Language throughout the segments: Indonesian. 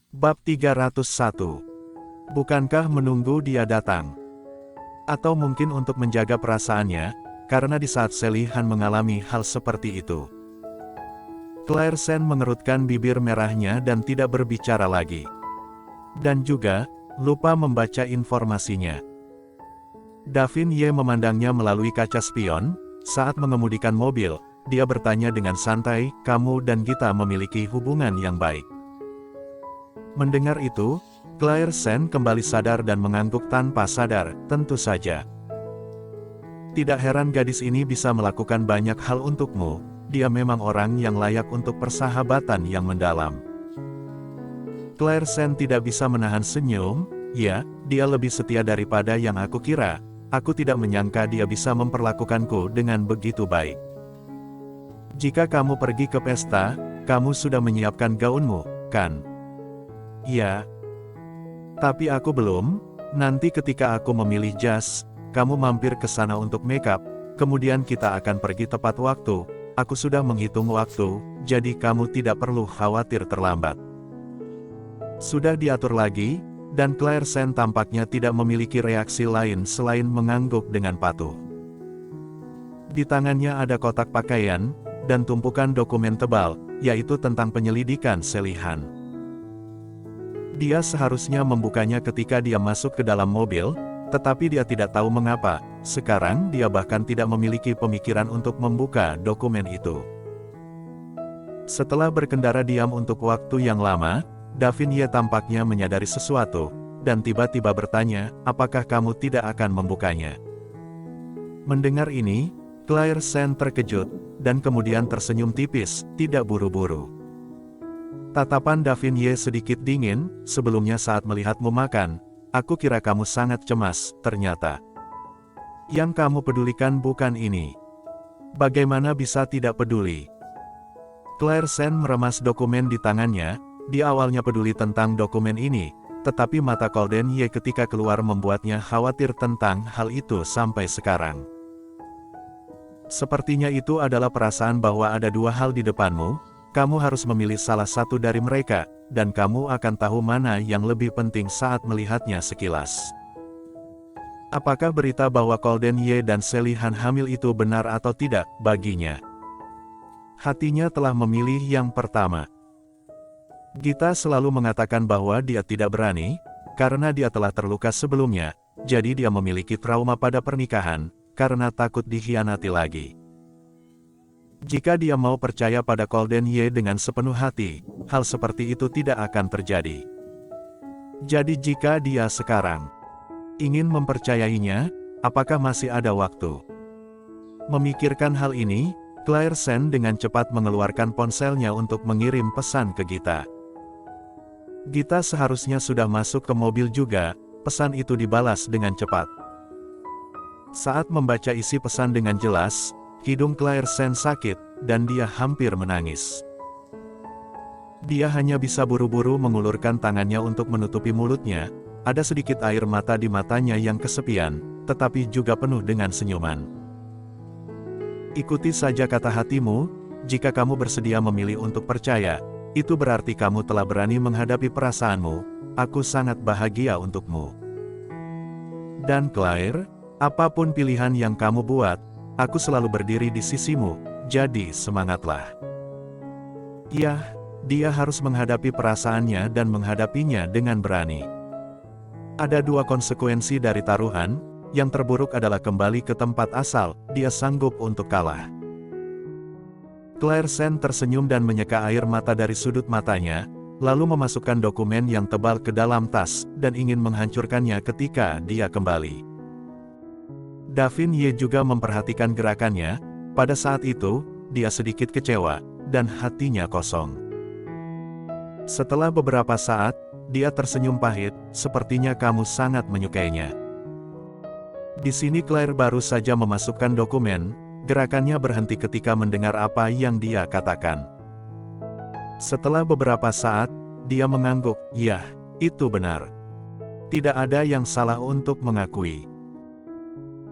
Bab 301. Bukankah menunggu dia datang? Atau mungkin untuk menjaga perasaannya, karena di saat Sally Han mengalami hal seperti itu. Claire Sen mengerutkan bibir merahnya dan tidak berbicara lagi. Dan juga, lupa membaca informasinya. Davin Ye memandangnya melalui kaca spion, saat mengemudikan mobil, dia bertanya dengan santai, "Kamu dan Gita memiliki hubungan yang baik?" Mendengar itu, Claire Sen kembali sadar dan mengangguk tanpa sadar, tentu saja. Tidak heran gadis ini bisa melakukan banyak hal untukmu, dia memang orang yang layak untuk persahabatan yang mendalam. Claire Sen tidak bisa menahan senyum, ya, dia lebih setia daripada yang aku kira, aku tidak menyangka dia bisa memperlakukanku dengan begitu baik. Jika kamu pergi ke pesta, kamu sudah menyiapkan gaunmu, kan? Ya. Tapi aku belum, nanti ketika aku memilih jas, kamu mampir ke sana untuk makeup, kemudian kita akan pergi tepat waktu, aku sudah menghitung waktu, jadi kamu tidak perlu khawatir terlambat. Sudah diatur lagi, dan Claire Sen tampaknya tidak memiliki reaksi lain selain mengangguk dengan patuh. Di tangannya ada kotak pakaian, dan tumpukan dokumen tebal, yaitu tentang penyelidikan Sally Han. Dia seharusnya membukanya ketika dia masuk ke dalam mobil, tetapi dia tidak tahu mengapa, sekarang dia bahkan tidak memiliki pemikiran untuk membuka dokumen itu. Setelah berkendara diam untuk waktu yang lama, Davin Ye tampaknya menyadari sesuatu, dan tiba-tiba bertanya, "Apakah kamu tidak akan membukanya?" Mendengar ini, Claire Sen terkejut, dan kemudian tersenyum tipis, tidak buru-buru. Tatapan Davin Ye sedikit dingin, "Sebelumnya saat melihatmu makan, aku kira kamu sangat cemas, ternyata yang kamu pedulikan bukan ini. Bagaimana bisa tidak peduli?" Claire Sen meremas dokumen di tangannya, dia awalnya peduli tentang dokumen ini, tetapi mata Golden Ye ketika keluar membuatnya khawatir tentang hal itu sampai sekarang. Sepertinya itu adalah perasaan bahwa ada dua hal di depanmu, kamu harus memilih salah satu dari mereka, dan kamu akan tahu mana yang lebih penting saat melihatnya sekilas. Apakah berita bahwa Golden Ye dan Sally Han hamil itu benar atau tidak, baginya? Hatinya telah memilih yang pertama. Gita selalu mengatakan bahwa dia tidak berani, karena dia telah terluka sebelumnya, jadi dia memiliki trauma pada pernikahan, karena takut dikhianati lagi. Jika dia mau percaya pada Golden Ye dengan sepenuh hati, hal seperti itu tidak akan terjadi. Jadi jika dia sekarang ingin mempercayainya, apakah masih ada waktu? Memikirkan hal ini, Claire Sen dengan cepat mengeluarkan ponselnya untuk mengirim pesan ke Gita. Gita seharusnya sudah masuk ke mobil juga, pesan itu dibalas dengan cepat. Saat membaca isi pesan dengan jelas, hidung Claire Sen sakit, dan dia hampir menangis. Dia hanya bisa buru-buru mengulurkan tangannya untuk menutupi mulutnya, ada sedikit air mata di matanya yang kesepian, tetapi juga penuh dengan senyuman. "Ikuti saja kata hatimu, jika kamu bersedia memilih untuk percaya, itu berarti kamu telah berani menghadapi perasaanmu, aku sangat bahagia untukmu. Dan Claire, apapun pilihan yang kamu buat, aku selalu berdiri di sisimu, jadi semangatlah." Ya, dia harus menghadapi perasaannya dan menghadapinya dengan berani. Ada dua konsekuensi dari taruhan, yang terburuk adalah kembali ke tempat asal, dia sanggup untuk kalah. Claire Sen tersenyum dan menyeka air mata dari sudut matanya, lalu memasukkan dokumen yang tebal ke dalam tas, dan ingin menghancurkannya ketika dia kembali. Davin Ye juga memperhatikan gerakannya, pada saat itu, dia sedikit kecewa, dan hatinya kosong. Setelah beberapa saat, dia tersenyum pahit, "Sepertinya kamu sangat menyukainya." Di sini Claire baru saja memasukkan dokumen, gerakannya berhenti ketika mendengar apa yang dia katakan. Setelah beberapa saat, dia mengangguk, "Ya, itu benar. Tidak ada yang salah untuk mengakui."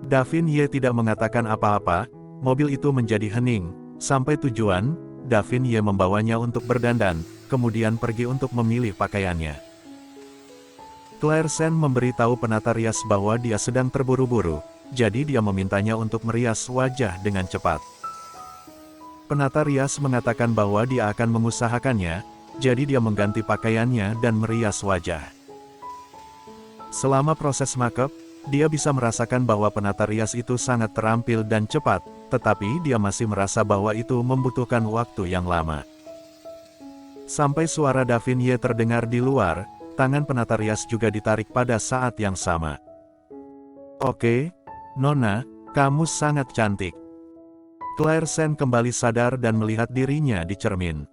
Davin Ye tidak mengatakan apa-apa, mobil itu menjadi hening, sampai tujuan, Davin Ye membawanya untuk berdandan, kemudian pergi untuk memilih pakaiannya. Claire Sen memberitahu penata rias bahwa dia sedang terburu-buru, jadi dia memintanya untuk merias wajah dengan cepat. Penata rias mengatakan bahwa dia akan mengusahakannya, jadi dia mengganti pakaiannya dan merias wajah. Selama proses makeup, dia bisa merasakan bahwa penata rias itu sangat terampil dan cepat, tetapi dia masih merasa bahwa itu membutuhkan waktu yang lama. Sampai suara Davin Ye terdengar di luar, tangan penata rias juga ditarik pada saat yang sama. "Oke, Nona, kamu sangat cantik." Claire Sen kembali sadar dan melihat dirinya di cermin.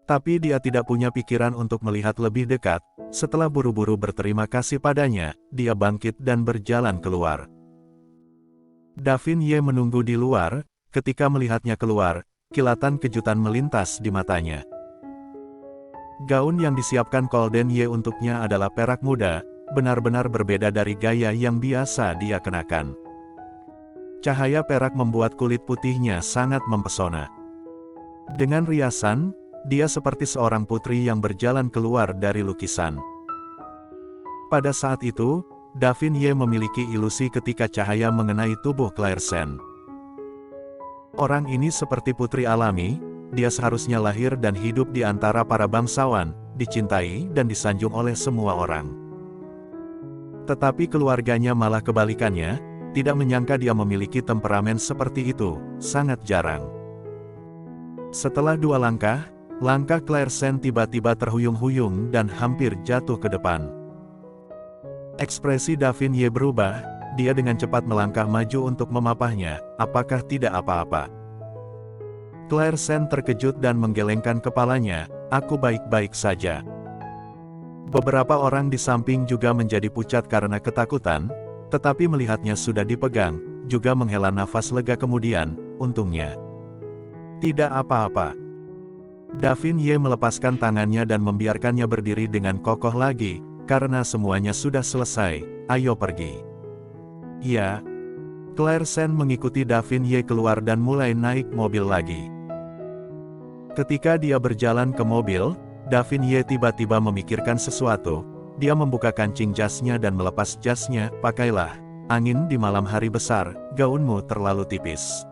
Tapi dia tidak punya pikiran untuk melihat lebih dekat. Setelah buru-buru berterima kasih padanya, dia bangkit dan berjalan keluar. Davin Ye menunggu di luar. Ketika melihatnya keluar, kilatan kejutan melintas di matanya. Gaun yang disiapkan Golden Ye untuknya adalah perak muda, benar-benar berbeda dari gaya yang biasa dia kenakan. Cahaya perak membuat kulit putihnya sangat mempesona. Dengan riasan, dia seperti seorang putri yang berjalan keluar dari lukisan. Pada saat itu, Davin Ye memiliki ilusi ketika cahaya mengenai tubuh Claire Sen. Orang ini seperti putri alami, dia seharusnya lahir dan hidup di antara para bangsawan, dicintai dan disanjung oleh semua orang. Tetapi keluarganya malah kebalikannya, tidak menyangka dia memiliki temperamen seperti itu, sangat jarang. Setelah 2 langkah Claire Sen tiba-tiba terhuyung-huyung dan hampir jatuh ke depan. Ekspresi Davin Ye berubah, dia dengan cepat melangkah maju untuk memapahnya, "Apakah tidak apa-apa?" Claire Sen terkejut dan menggelengkan kepalanya, "Aku baik-baik saja." Beberapa orang di samping juga menjadi pucat karena ketakutan, tetapi melihatnya sudah dipegang, juga menghela nafas lega kemudian, "Untungnya tidak apa-apa." Davin Ye melepaskan tangannya dan membiarkannya berdiri dengan kokoh lagi, "Karena semuanya sudah selesai, ayo pergi." "Iya." Claire Sen mengikuti Davin Ye keluar dan mulai naik mobil lagi. Ketika dia berjalan ke mobil, Davin Ye tiba-tiba memikirkan sesuatu. Dia membuka kancing jasnya dan melepas jasnya. "Pakailah, angin di malam hari besar, gaunmu terlalu tipis."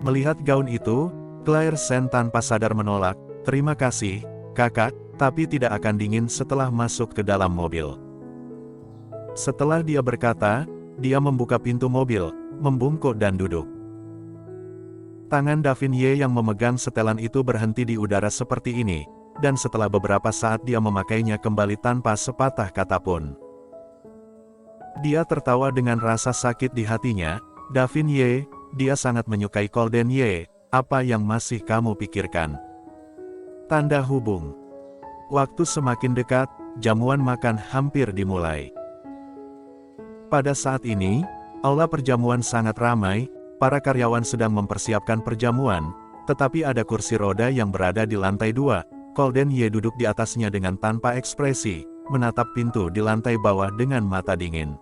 Melihat gaun itu, Claire Sen tanpa sadar menolak, "Terima kasih, kakak," tapi tidak akan dingin setelah masuk ke dalam mobil. Setelah dia berkata, dia membuka pintu mobil, membungkuk dan duduk. Tangan Davin Ye yang memegang setelan itu berhenti di udara seperti ini, dan setelah beberapa saat dia memakainya kembali tanpa sepatah kata pun. Dia tertawa dengan rasa sakit di hatinya, "Davin Ye, dia sangat menyukai Golden Ye. Apa yang masih kamu pikirkan?" Tanda hubung. Waktu semakin dekat, jamuan makan hampir dimulai. Pada saat ini, aula perjamuan sangat ramai, para karyawan sedang mempersiapkan perjamuan, tetapi ada kursi roda yang berada di lantai 2, Golden Ye duduk di atasnya dengan tanpa ekspresi, menatap pintu di lantai bawah dengan mata dingin.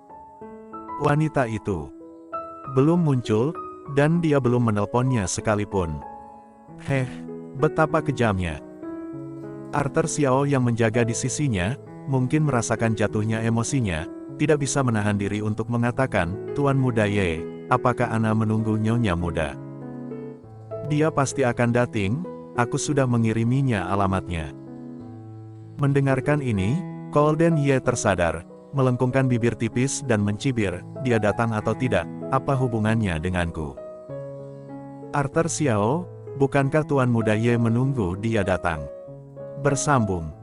Wanita itu belum muncul, dan dia belum menelponnya sekalipun. Betapa kejamnya. Arthur Xiao yang menjaga di sisinya, mungkin merasakan jatuhnya emosinya, tidak bisa menahan diri untuk mengatakan, "Tuan Muda Ye, apakah Ana menunggu Nyonya Muda?" "Dia pasti akan datang, aku sudah mengiriminya alamatnya." Mendengarkan ini, Golden Ye tersadar, melengkungkan bibir tipis dan mencibir, "Dia datang atau tidak, apa hubungannya denganku?" "Arthur Xiao, bukankah Tuan Muda Ye menunggu dia datang?" Bersambung.